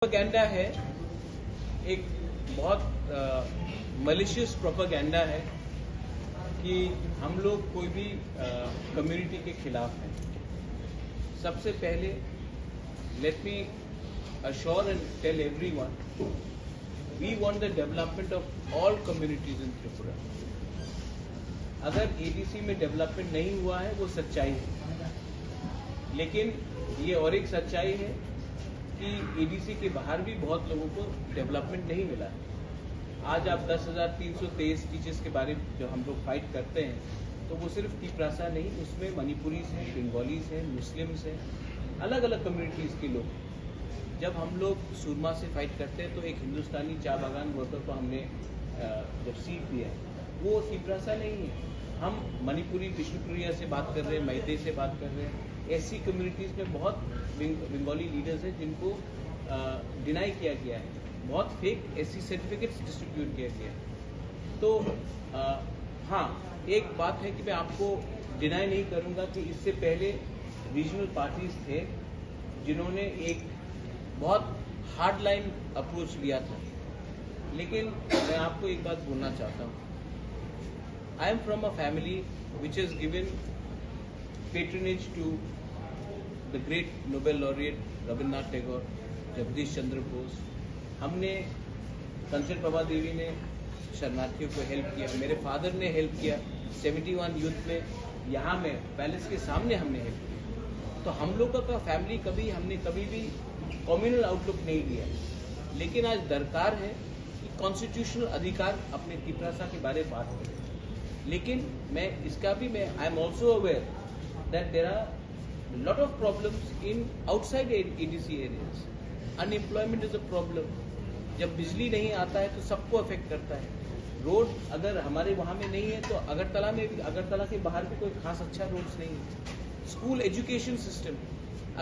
Propaganda है, एक बहुत मलिशियस प्रोपेगेंडा है कि हम लोग कोई भी कम्युनिटी के खिलाफ हैं। सबसे पहले let me assure and tell everyone, we want the development of all communities in Tripura. अगर एडीसी में डेवलपमेंट नहीं हुआ है वो सच्चाई है, लेकिन ये और एक सच्चाई है कि एडीसी के बाहर भी बहुत लोगों को डेवलपमेंट नहीं मिला है। आज आप 10,323 टीचर्स के बारे में जो हम लोग फाइट करते हैं, तो वो सिर्फ तिपरासा नहीं, उसमें मणिपुरीज हैं, बंगालीज हैं, मुस्लिम्स हैं, अलग अलग कम्युनिटीज़ के लोग। जब हम लोग सुरमा से फाइट करते हैं तो एक हिंदुस्तानी चाय बागान वर्कर को हमने जब सीट दिया, वो तिपरासा नहीं है। हम मणिपुरी विष्णुप्रिया से बात कर रहे हैं, मैदे से बात कर रहे हैं। ऐसी कम्युनिटीज़ में बहुत बंगाली लीडर्स हैं जिनको डिनाई किया गया है, बहुत फेक एससी सर्टिफिकेट्स डिस्ट्रीब्यूट किया गया है। तो हाँ, एक बात है कि मैं आपको डिनाई नहीं करूंगा कि इससे पहले रीजनल पार्टीज थे जिन्होंने एक बहुत हार्ड लाइन अप्रोच लिया था। लेकिन मैं आपको एक बात बोलना चाहता हूँ, I am from a family which is given patronage to the great Nobel laureate Rabindranath Tagore, Jagdish Chandra Bose. हमने कंचन प्रभा देवी ने शरणार्थियों को हेल्प किया, मेरे फादर ने हेल्प किया 71 यूथ में, यहाँ में पैलेस के सामने हमने हेल्प किया। तो हम लोगों का फैमिली हमने कभी भी कम्युनल आउटलुक नहीं लिया। लेकिन आज दरकार है कि कॉन्स्टिट्यूशनल अधिकार अपने तिपरासा के बारे में बात करें। लेकिन मैं इसका भी I am also aware that there are lot of problems in outside ADC areas. Unemployment is a problem. जब बिजली नहीं आता है तो सबको अफेक्ट करता है। रोड अगर हमारे वहाँ में नहीं है तो अगरतला में भी, अगरतला के बाहर भी कोई खास अच्छा रोड्स नहीं है। स्कूल एजुकेशन सिस्टम,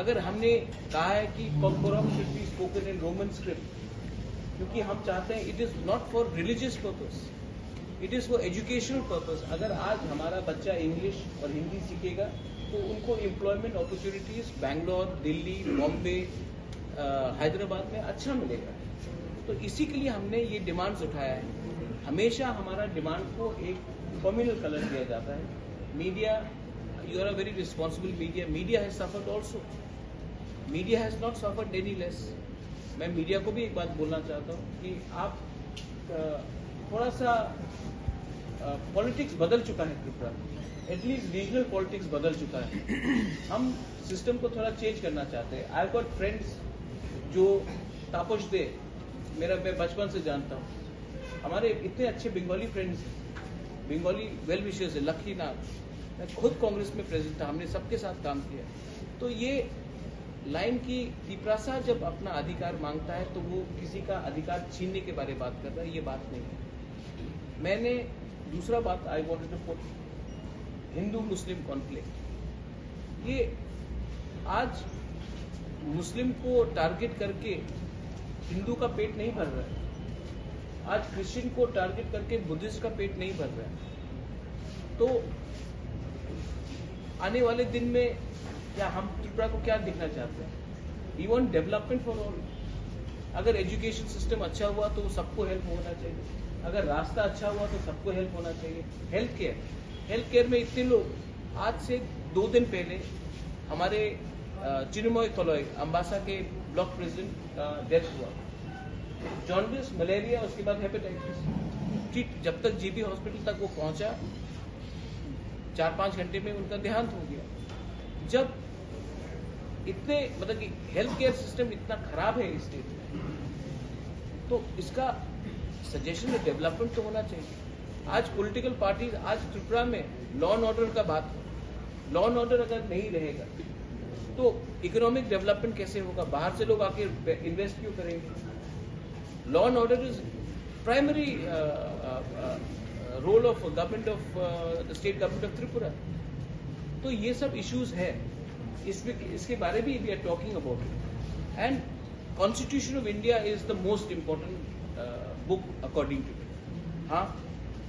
अगर हमने कहा है कि कोरम should be spoken in Roman script, क्योंकि हम चाहते हैं it is not for religious purpose, it is for educational purpose. अगर आज हमारा बच्चा इंग्लिश और हिंदी सीखेगा तो उनको एम्प्लॉयमेंट अपॉर्चुनिटीज बैंगलोर, दिल्ली, बॉम्बे, हैदराबाद में अच्छा मिलेगा। तो इसी के लिए हमने ये डिमांड्स उठाया है। हमेशा हमारा डिमांड को एक कम्युनल कलर दिया जाता है। Media, you are a very responsible media, media has suffered also, media has not suffered any less. मैं मीडिया को भी एक बात बोलना चाहता हूँ कि आप थोड़ा सा पॉलिटिक्स बदल चुका है त्रिपुरा, एटलीस्ट रीजनल पॉलिटिक्स बदल चुका है। हम सिस्टम को थोड़ा चेंज करना चाहते हैं। आई गॉट फ्रेंड्स जो तापस दे, मैं बचपन से जानता हूँ, हमारे इतने अच्छे Bengali friends, Bengali well wishers है, लकी नाथ। मैं खुद कांग्रेस में प्रेसिडेंट था, हमने सबके साथ काम किया। तो ये लाइन की तिपरासा जब अपना अधिकार मांगता है तो वो किसी का अधिकार छीनने के बारे में बात कर रहा है, ये बात नहीं है। मैंने दूसरा बात I wanted to put, Hindu Muslim conflict. ये आज मुस्लिम को टारगेट करके हिंदू का पेट नहीं भर रहा है, आज क्रिश्चियन को टारगेट करके बुद्धिस्ट का पेट नहीं भर रहा है। तो आने वाले दिन में क्या हम त्रिपुरा को क्या दिखना चाहते हैं? We want development for all. अगर एजुकेशन सिस्टम अच्छा हुआ तो सबको हेल्प होना चाहिए, अगर रास्ता अच्छा हुआ तो सबको हेल्प होना चाहिए। हेल्थ केयर में इतने लोग, आज से 2 दिन पहले हमारे चिन्मय तलोय अम्बासा के ब्लॉक प्रेसिडेंट का डेथ हुआ, जॉन्डिस, मलेरिया, उसके बाद हेपेटाइटिस। जब तक जीबी हॉस्पिटल तक वो पहुंचा, 4-5 घंटे में उनका देहांत हो गया। जब इतने मतलब कि हेल्थ केयर सिस्टम इतना खराब है इस स्टेट में, तो इसका सजेशन में डेवलपमेंट तो होना चाहिए। आज पॉलिटिकल पार्टीज, आज त्रिपुरा में लॉ एंड ऑर्डर का बात है, लॉ एंड ऑर्डर अगर नहीं रहेगा तो इकोनॉमिक डेवलपमेंट कैसे होगा? बाहर से लोग आके इन्वेस्ट क्यों करेंगे? Law and order is primary role of government of the state government of Tripura. तो ये सब इश्यूज है, इसके बारे में we are talking about it. And constitution of India is the most important book according to me. हाँ,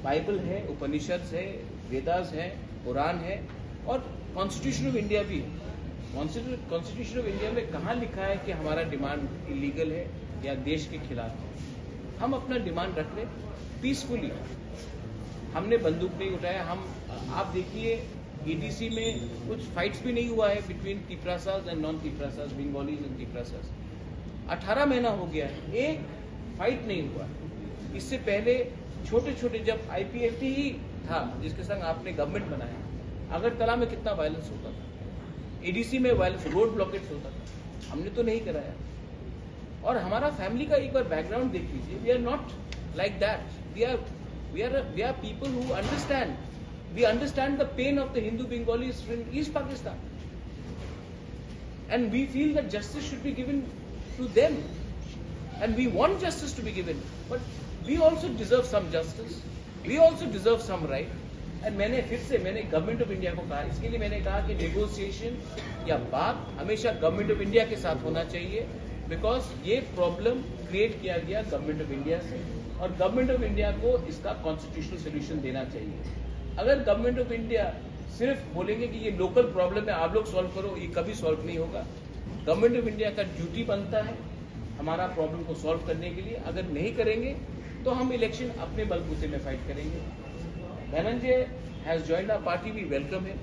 Bible है, उपनिषद है, वेदास है, कुरान है, और कॉन्स्टिट्यूशन ऑफ इंडिया भी है। कॉन्स्टिट्यूशन ऑफ इंडिया में कहाँ लिखा है कि हमारा डिमांड इलीगल है या देश के खिलाफ है? हम अपना डिमांड रख रहे पीसफुली, हमने बंदूक नहीं उठाया। हम आप देखिए एडीसी में कुछ फाइट्स भी नहीं हुआ है between Tiprasas and non Tiprasas, Bengalis and Tiprasas. 18 महीना हो गया है, एक फाइट नहीं हुआ। इससे पहले छोटे छोटे जब आईपीएफटी ही था जिसके संग आपने गवर्नमेंट बनाया, अगरतला में कितना वायलेंस होता था, एडीसी में वायलेंस, रोड ब्लॉकेट्स होता था, हमने तो नहीं कराया। और हमारा फैमिली का एक बार बैकग्राउंड देख लीजिए। We are not like that, we are people who understand the pain of the Hindu Bengalis in East Pakistan, and we feel that justice should be given to them, and we want justice to be given, but we also deserve some justice, we also deserve some right. and मैंने government of India को कहा, इसके लिए मैंने कहा कि negotiation या बात हमेशा गवर्नमेंट ऑफ इंडिया के साथ होना चाहिए, बिकॉज ये प्रॉब्लम क्रिएट किया गया गवर्नमेंट ऑफ इंडिया से, और गवर्नमेंट ऑफ इंडिया को इसका कॉन्स्टिट्यूशनल सोल्यूशन देना चाहिए। अगर गवर्नमेंट ऑफ इंडिया सिर्फ बोलेंगे कि ये लोकल प्रॉब्लम है, आप लोग सॉल्व करो, ये कभी सॉल्व नहीं होगा। गवर्नमेंट ऑफ इंडिया का ड्यूटी बनता है हमारा प्रॉब्लम को सॉल्व करने के लिए। अगर नहीं करेंगे तो हम इलेक्शन अपने बलबूते में फाइट करेंगे। Dhananjay has joined our party, भी वेलकम है।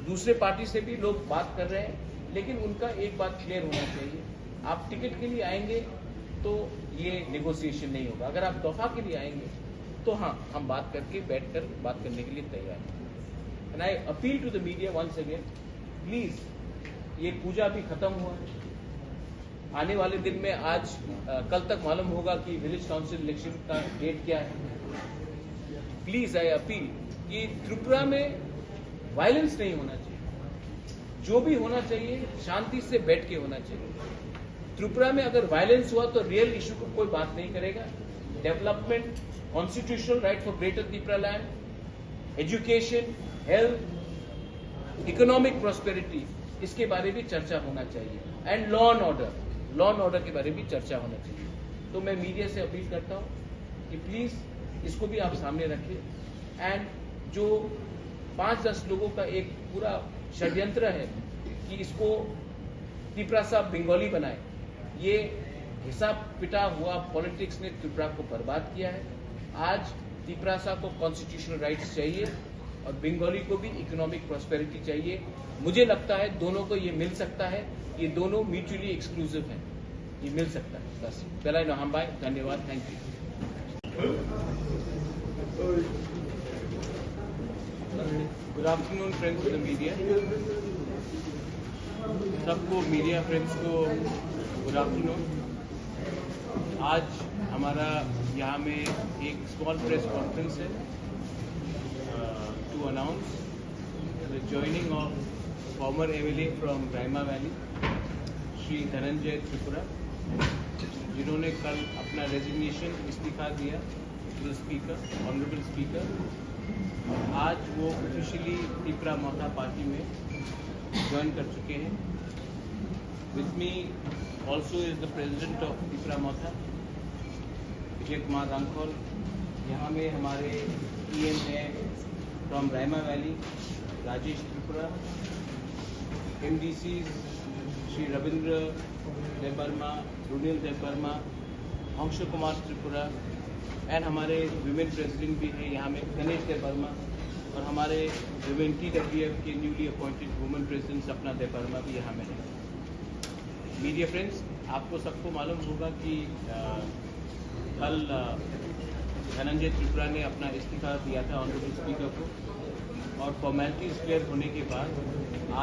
दूसरे पार्टी से भी लोग बात कर रहे हैं, लेकिन उनका एक बात क्लियर होना चाहिए, आप टिकट के लिए आएंगे तो ये नेगोशिएशन नहीं होगा। अगर आप दफा के लिए आएंगे तो हाँ, हम बात करके बैठकर बात करने के लिए तैयार हैं। And I appeal to the media once again, please, ये पूजा भी खत्म हुआ है, आने वाले दिन में आज कल तक मालूम होगा कि विलेज काउंसिल इलेक्शन का डेट क्या है। प्लीज आई अपील कि त्रिपुरा में वायलेंस नहीं होना चाहिए, जो भी होना चाहिए शांति से बैठ के होना चाहिए। त्रिपुरा में अगर वायलेंस हुआ तो रियल इशू को कोई बात नहीं करेगा। Development, constitutional right for greater Tripura land, education, health, economic prosperity, इसके बारे में चर्चा होना चाहिए। एंड लॉ एंड ऑर्डर के बारे में चर्चा होना चाहिए। तो मैं मीडिया से अपील करता हूं कि प्लीज इसको भी आप सामने रखिए। एंड जो 5-10 लोगों का एक पूरा षड्यंत्र है कि इसको तिपरासा बंगाली बनाए, ये हिसाब पिटा हुआ पॉलिटिक्स ने त्रिपुरा को बर्बाद किया है। आज तिपरासा को कॉन्स्टिट्यूशनल राइट्स चाहिए और बंगाली को भी इकोनॉमिक प्रॉस्पेरिटी चाहिए। मुझे लगता है दोनों को ये मिल सकता है, ये दोनों म्यूचुअली एक्सक्लूसिव हैं, ये मिल सकता है। बस पहला नहाम भाई, धन्यवाद, thank you. Good afternoon friends of the media, सबको मीडिया फ्रेंड्स को गुड आफ्टरनून। आज हमारा यहाँ में एक स्मॉल प्रेस कॉन्फ्रेंस है to announce the joining of former MLA from Raima valley Shri Dhananjay Tripura, जिन्होंने कल अपना रेजिग्नेशन इस्तीफा दिया to the speaker, honourable speaker, और आज वो ऑफिशियली त्रिपुरा मोथा पार्टी में ज्वाइन कर चुके हैं। With me also is the president of Tripura Motha, Vijay Kumar Ramkhol. यहाँ में हमारे पीएम है from Raima valley, Rajesh Tripura, MDC Shri Ravindra Debbarma, Runil Debbarma, Hans Kumar Tripura, and हमारे विमेन प्रेसिडेंट भी हैं यहाँ में गणेश देवबर्मा, और हमारे विमेन TWF के newly appointed women president Sapna Debbarma भी यहाँ में है। मीडिया फ्रेंड्स, आपको सबको मालूम होगा कि कल धनंजय त्रिपुरा ने अपना इस्तीफा दिया था ऑनरेबल स्पीकर को, और फॉर्मेलिटीज क्लियर होने के बाद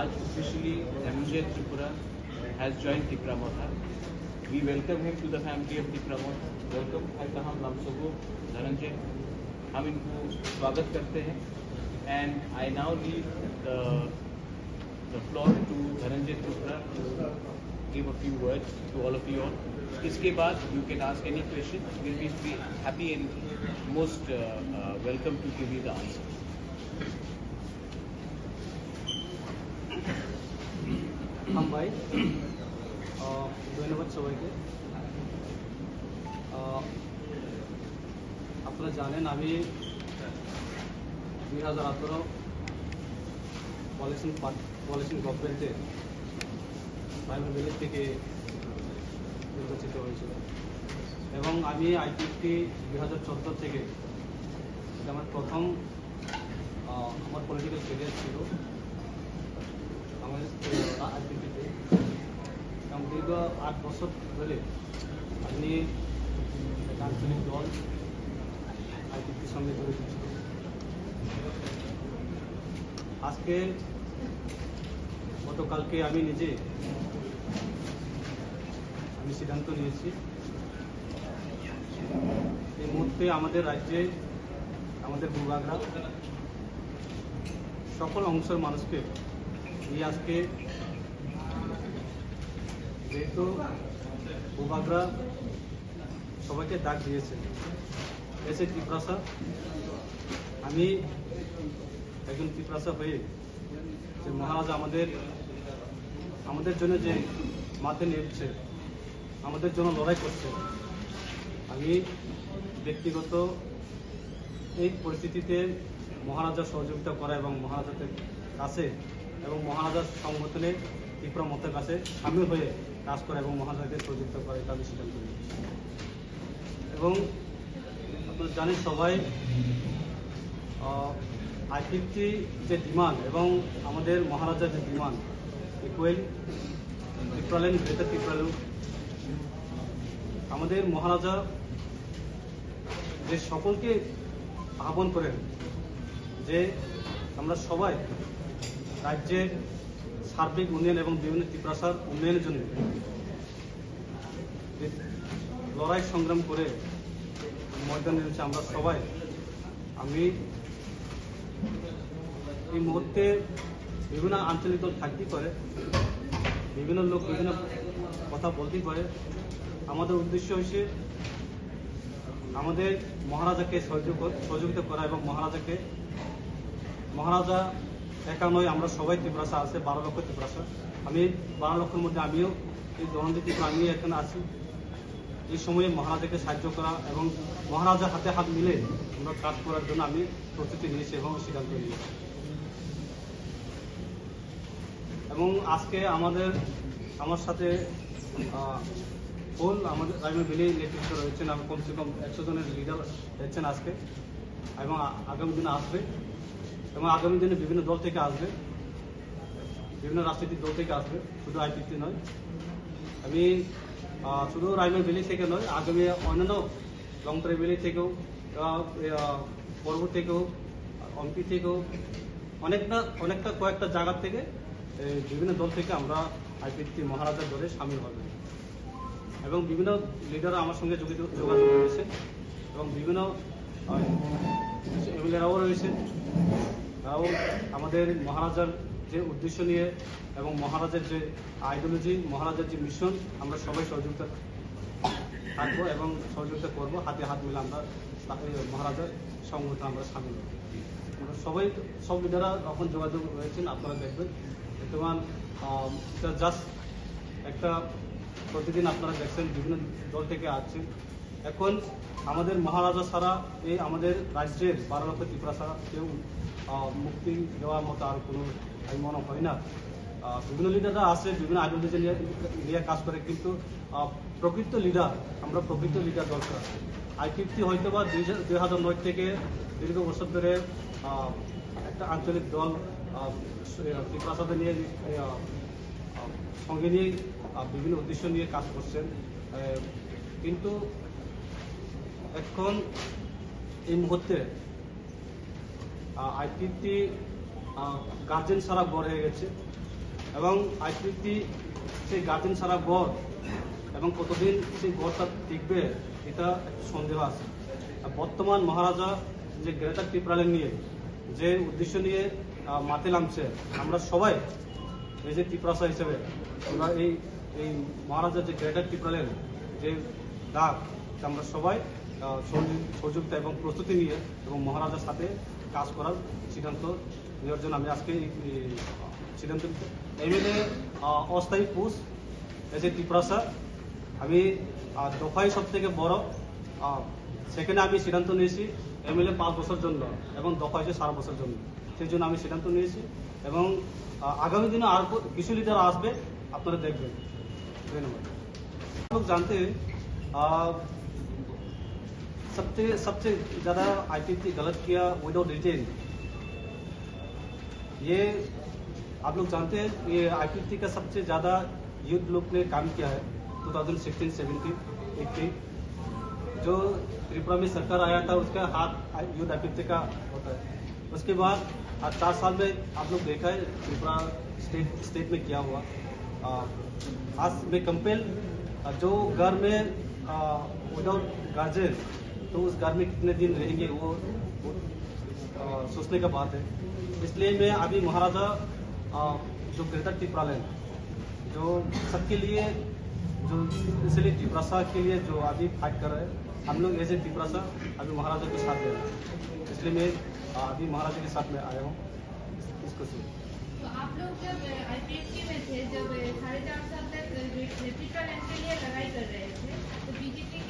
आज officially Dhananjay Tripura has join Tripura Motha. We welcome him to the family of Tripura Motha. Welcome है कहा हम सबको धनंजय, हम इनको स्वागत करते हैं। And I now leave the floor to Dhananjay Tripura to give a few words to all of you all. इसके बाद you can ask any question, will be happy and most welcome to give you the answer. हम भाई धन्यवाद सबाईके। আপনারা জানেন আমি 2018 political coalition গভর্নমেন্টে রাইমা ভ্যালি থেকে নির্বাচিত হয়েছিল এবং আমি আইপিএফটি 2014 থেকে এটা আমার প্রথম আমার পলিটিক্যাল ক্যারিয়ার ছিল আমাদের আইপিএফটিতে এবং দীর্ঘ 8 বছর ধরে আমি আঞ্চলিক দল আইপিএফটির সঙ্গে জড়িত ছিল। আজকে গতকালকে আমি নিজে সিদ্ধান্ত নিয়েছি এই মুহূর্তে আমাদের রাজ্যে আমাদের ভূভাগরা সকল অংশের মানুষকে নিয়ে আজকে যেহেতু ভূভাগরা সবাইকে ডাক দিয়েছে এসে ত্রিপ্রাসা আমি একজন ত্রিপ্রাসা হয়ে যে মহারাজা আমাদের জন্য যে মাঠে নেমেছে আমাদের জন্য লড়াই করছে আমি ব্যক্তিগত এই পরিস্থিতিতে মহারাজার সহযোগিতা করা এবং মহারাজাদের কাছে এবং মহারাজার সংগঠনে ত্রিপুরা মতের কাছে সামিল হয়ে কাজ করা এবং মহারাজাদের সহযোগিতা করা এটা আমি সিদ্ধান্ত নিয়েছি। এবং আপনারা জানেন সবাই আইপিএফটি যে ডিমান্ড এবং আমাদের মহারাজার যে demand equal Tripuraland greater Tripuraland আমাদের মহারাজা যে সকলকে আহ্বান করেন যে আমরা সবাই রাজ্যের সার্বিক উন্নয়ন এবং বিভিন্ন ত্রিপ্রাসার উন্নয়নের জন্য লড়াই সংগ্রাম করে ময়দানে নেমেছে আমরা সবাই। আমি এই মুহূর্তে বিভিন্ন আঞ্চলিক দল থাকতেই পারে, বিভিন্ন লোক বিভিন্ন কথা বলতেই পারে, আমাদের উদ্দেশ্য হচ্ছে আমাদের মহারাজাকে সহযোগিতা করা এবং মহারাজা একা নয়, আমরা সবাই ত্রিপ্রাসা আছে 12 লক্ষ ত্রিপ্রাসা। আমি 12 লক্ষের মধ্যে আমিও এই জনজাতি আমিও এখানে আছি। এই সময়ে মহারাজাকে সাহায্য করা এবং মহারাজা হাতে হাত মিলে আমরা কাজ করার জন্য আমি প্রস্তুতি নিয়েছি এবং সিদ্ধান্ত নিয়েছি। এবং আজকে আমার সাথে আমাদের রাইমা ভ্যালি নেতৃত্ব রয়েছেন, আমি কমসে কম 100 জনের লিডার রয়েছেন আজকে এবং আগামী দিনে আসবে এবং আগামী দিনে বিভিন্ন দল থেকে আসবে, বিভিন্ন রাজনৈতিক দল থেকে আসবে, শুধু আইপিএফটি নয়। আমি শুধু রাইমা ভ্যালি থেকে নয়, আগামী অন্যান্য লংতরা ভ্যালি থেকেও পর্ব থেকেও অম্পি থেকেও কয়েকটা জায়গা থেকে বিভিন্ন দল থেকে আমরা আইপিএফটি মহারাজার দলে সামিল হবে এবং বিভিন্ন লিডাররা আমার সঙ্গে যোগাযোগ রয়েছে এবং বিভিন্ন এমএলএরাও রয়েছে। তারাও আমাদের মহারাজার যে উদ্দেশ্য নিয়ে এবং মহারাজার যে আইডিওলজি, মহারাজার যে মিশন, আমরা সবাই সহযোগিতা থাকবো এবং সহযোগিতা করবো, হাতে হাত মিলে আমরা মহারাজার সংগঠন আমরা সামিল হব। আমরা সব লিডাররা এখন যোগাযোগ রয়েছেন, আপনারা দেখবেন। বর্তমান জাস্ট একটা প্রতিদিন আপনারা দেখছেন বিভিন্ন দল থেকে আসছেন। এখন আমাদের মহারাজা ছাড়া এই আমাদের রাজ্যের 12 লক্ষ ত্রিপুরা কেউ মুক্তি দেওয়ার মতো আর কোনো আমি মনে হয় না। বিভিন্ন লিডাররা আছে, বিভিন্ন আইডিওলজি নিয়ে কাজ করে, কিন্তু প্রকৃত লিডার দরকার। আইপিএফটি হয়তো বা 2009 থেকে দীর্ঘ বছর ধরে একটা আঞ্চলিক দল ত্রিপুরা নিয়ে সঙ্গে নিয়ে বিভিন্ন উদ্দেশ্য নিয়ে কাজ করছেন, কিন্তু এখন এই মুহূর্তে আইপিএফটি গার্জেন ছাড়া গড় হয়ে গেছে এবং আইপিএফটি সেই গার্জেন ছাড়া গড় এবং কতদিন সেই গড়টা টিকবে এটা সন্দেহ আছে। বর্তমান মহারাজা যে গ্রেটার ত্রিপুরাল্যান্ড নিয়ে যে উদ্দেশ্য নিয়ে মাঠে নামছে, আমরা সবাই এই যে ত্রিপুরাসা হিসেবে আমরা এই মহারাজার যে গ্রেটার ত্রিপুরাল্যান্ড যে ডাক, আমরা সবাই সহযোগিতা এবং প্রস্তুতি নিয়ে এবং মহারাজার সাথে কাজ করার সিদ্ধান্ত নেওয়ার জন্য আমি আজকে সিদ্ধান্ত নিচ্ছি। এমএলএ অস্থায়ী পোস্ট এসে ত্রিপুরাসা আমি দফাই সব থেকে বড়, সেখানে আমি সিদ্ধান্ত নিয়েছি এমএলএ 5 বছর জন্য এবং দফা হয়েছে 7 বছর জন্য। সেই জন্য আমি সিদ্ধান্ত নিয়েছি এবং আগামী दिनों আর কিছু লিডার আসবে, আপনারা দেখবেন। ধন্যবাদ। लोग जानते हैं सबसे ज़्यादा आईपीएफटी गलत किया विदाउट रिटेन। ये आप लोग जानते हैं ये आईपीएफटी का सबसे ज़्यादा यूथ लोग ने काम किया है 2016, 17, 18। जो त्रिपुरा में सरकार आया था उसका हाथ यूथ आईपीएफटी का होता है। उसके बाद 4 साल में आप लोग देखा है त्रिपुरा स्टेट में क्या हुआ। आज में कंपेल जो घर में विदाउट गार्जियन तो उस घर में कितने दिन रहेंगे वो सोचने का बात है। इसलिए मैं अभी महाराजा जो ग्रेटर त्रिपुरा लैंड जो सबके लिए जो इसलिए त्रिपुरा के लिए जो अभी फाइट कर रहे हैं, हम लोग एज ए त्रिपुरा अभी महाराजा के साथ हैं। इसलिए मैं अभी महाराजा के साथ में आया हूँ इसको से। तो आप लोग जब आईपीएफटी में थे, जब 4.5 साल तक त्रिपुरा लैंड के लिए लड़ाई कर रहे थे, तो बीजेपी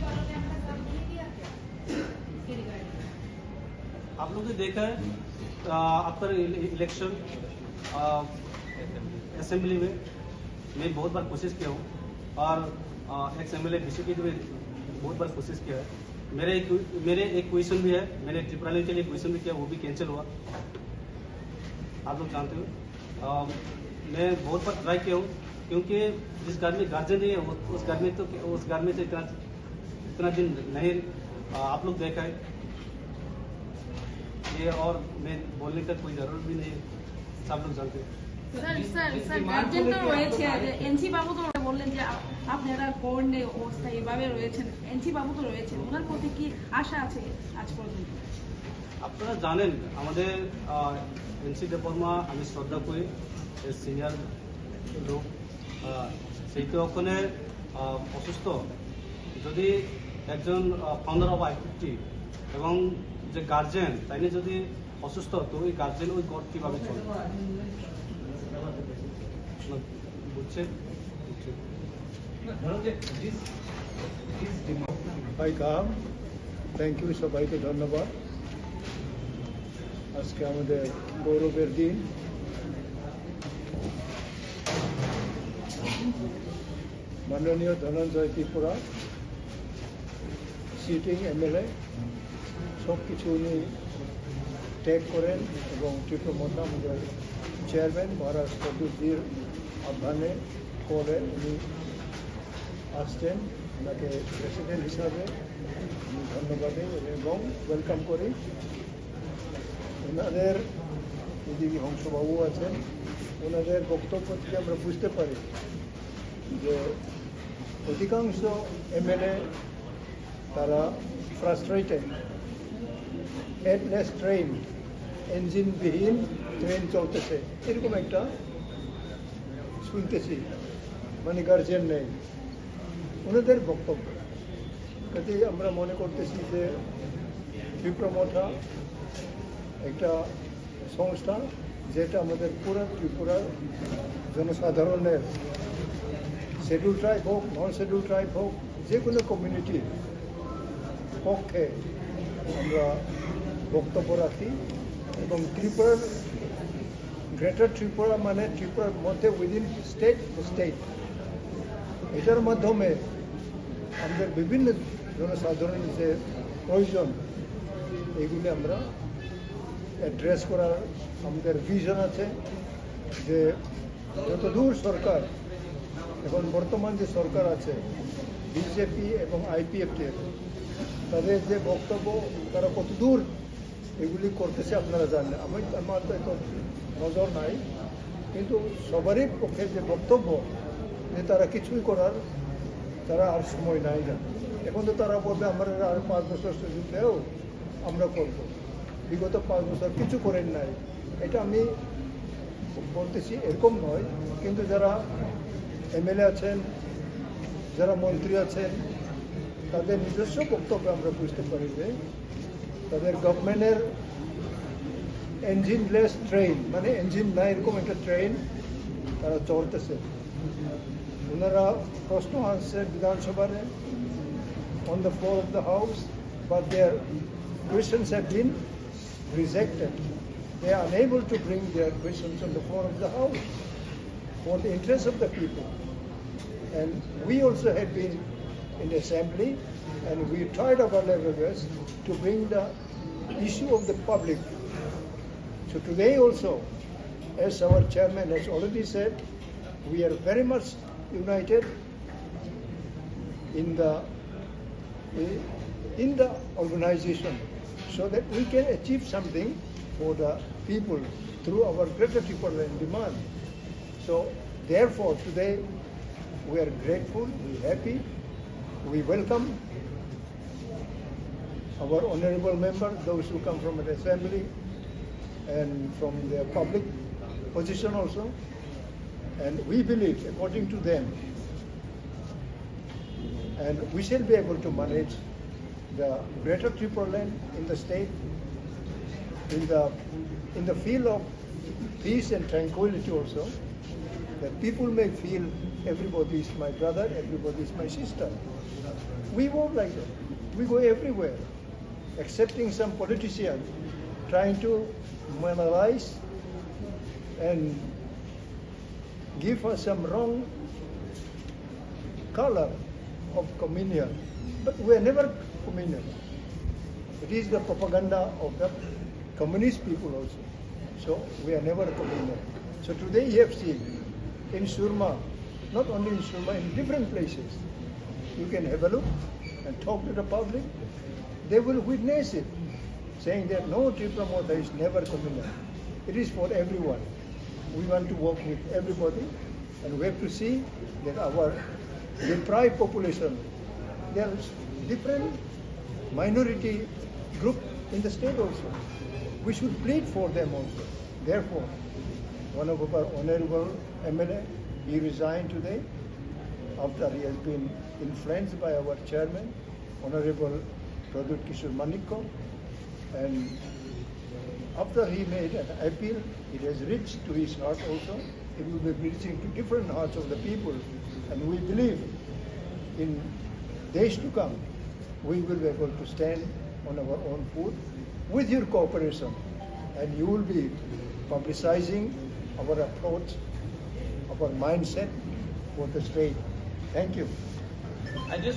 वालों ने अपना काम नहीं किया क्या इसके रिगार्डिंग? आप लोग ने देखा है आफ्टर इलेक्शन असेंबली में मैं बहुत बार कोशिश किया हूँ और एक्स एमएलए बीजेपी ने भी बहुत बार कोशिश किया है। मेरे एक क्वेश्चन भी है, मैंने त्रिपुरा लैंड के लिए क्वेश्चन भी किया, वो भी कैंसिल हुआ, आप लोग जानते हो। मैं बहुत बार ट्राई किया हूँ क्योंकि जिस घर में गार्जियन नहीं है उस घर में तो इतना दिन नहीं आप लोग देखा है ये, और मैं बोलने का कोई जरूरत भी नहीं है, सब लोग जानते हैं। স্যার গার্জেন তো রয়েছে, এনসি বাবু তো বললেন যে আপনারা কোর্টে অবস্থা এভাবে রয়েছেন, এনসি বাবু তো রয়েছেন, ওনার প্রতি কি আশা আছে আজ পর্যন্ত? আপনারা জানেন আমাদের এনসি দেববর্মা আমি শ্রদ্ধা করি, সিনিয়র লোক, সেই তো ওখানে অসুস্থ, যদি একজন ফাউন্ডার অফ আইপিএফটি এবং যে গার্জেন তাই নিয়ে যদি অসুস্থ, তো ওই গার্জেন ওই গড় কীভাবে চলবে বুঝছেন? ভাই কাম থ্যাংক ইউ, সবাইকে ধন্যবাদ। আজকে আমাদের গৌরবের দিন। মাননীয় ধনঞ্জয় ত্রিপুরা সিটিং এমএলএ সব কিছু উনি ত্যাগ করেন এবং ত্রিপুরা মধ্যে আমাদের চেয়ারম্যান মহারাজ চৌধুরীর আহ্বানে করে উনি আসছেন। ওনাকে প্রেসিডেন্ট হিসাবে আমি ধন্যবাদ এবং ওয়েলকাম করি। ওনাদের এদিকে হংসবাবু আছেন, ওনাদের বক্তব্য থেকে আমরা বুঝতে পারি যে অধিকাংশ এমএলএ তারা ফ্রাস্ট্রেটেড, হেডলেস ট্রেন, ইঞ্জিনবিহীন ট্রেন চলতেছে এরকম একটা শুনতেছি, মানে গার্জিয়ান নেই ওনাদের বক্তব্য। কাজে আমরা মনে করতেছি যে ত্রিপুরা মঠা একটা সংস্থা যেটা আমাদের পুরো ত্রিপুরার জনসাধারণের, শিডিউল ট্রাইব হোক, নন শিডিউল ট্রাইব হোক, যে কোনো কমিউনিটির পক্ষে আমরা বক্তব্য রাখি। এবং ত্রিপুরার গ্রেটার ত্রিপুরা মানে ত্রিপুরার মধ্যে উইদিন স্টেট এটার মাধ্যমে আমাদের বিভিন্ন জনসাধারণের যে প্রয়োজন এইগুলি আমরা অ্যাড্রেস করার আমাদের ভিশন আছে। যে যতদূর সরকার এখন বর্তমান যে সরকার আছে বিজেপি এবং আইপিএফটি, তাদের যে বক্তব্য তারা কতদূর এগুলি করতেছে আপনারা জানেন, আমার তো এত নজর নাই, কিন্তু সবারই পক্ষে যে বক্তব্য যে তারা কিছুই করার তারা আর সময় নাই না। এখন তো তারা বলবে আমরা আর 5 বছর সুযোগ দেও আমরা করব, বিগত 5 বছর কিছু করেন নাই, এটা আমি বলতেছি এরকম নয়। কিন্তু যারা এমএলএ আছেন, যারা মন্ত্রী আছেন, তাদের নিজস্ব বক্তব্য আমরা বুঝতে পারি যে তাদের গভর্নমেন্টের ইঞ্জিনলেস ট্রেন, মানে ইঞ্জিন নাই এরকম একটা ট্রেন তারা চলতেছে। ওনারা প্রশ্ন আসছে বিধানসভায় on the floor of the house, but their questions have been rejected. they are unable to bring their questions on the floor of the House for the interest of the people. And we also had been in the Assembly, and we tried our level best to bring the issue of the public. So today also, as our chairman has already said, we are very much united in the organization so that we can achieve something for the people through our greater triple line demand. So therefore today we are grateful, we are happy, we welcome our honorable members, those who come from the Assembly and from the public position also. And we believe, according to them, and we shall be able to manage the greater triple line in the state, in the field of peace and tranquility also, that people may feel everybody is my brother, everybody is my sister. We work like that. We go everywhere, accepting some politician trying to moralize and give us some wrong color of communion. But we are never communion. It is the propaganda of the communist people also. So we are never communion. So today you have seen in Surma, not only in Surma, in different places, you can have a look and talk to the public. They will witness it, saying that no triple mode is never communal. It is for everyone. We want to work with everybody, and we have to see that our deprived population, there is different minority group in the state also. We should plead for them also. Therefore, one of our honorable MLA, he resigned today after he has been influenced by our chairman, Honorable Pradut Kishore Manikko, and after he made an appeal, it has reached to his heart also. It will be reaching to different hearts of the people, and we believe in days to come, we will be able to stand on our own foot with your cooperation, and you will be publicizing our approach, our mindset for the state. Thank you. I just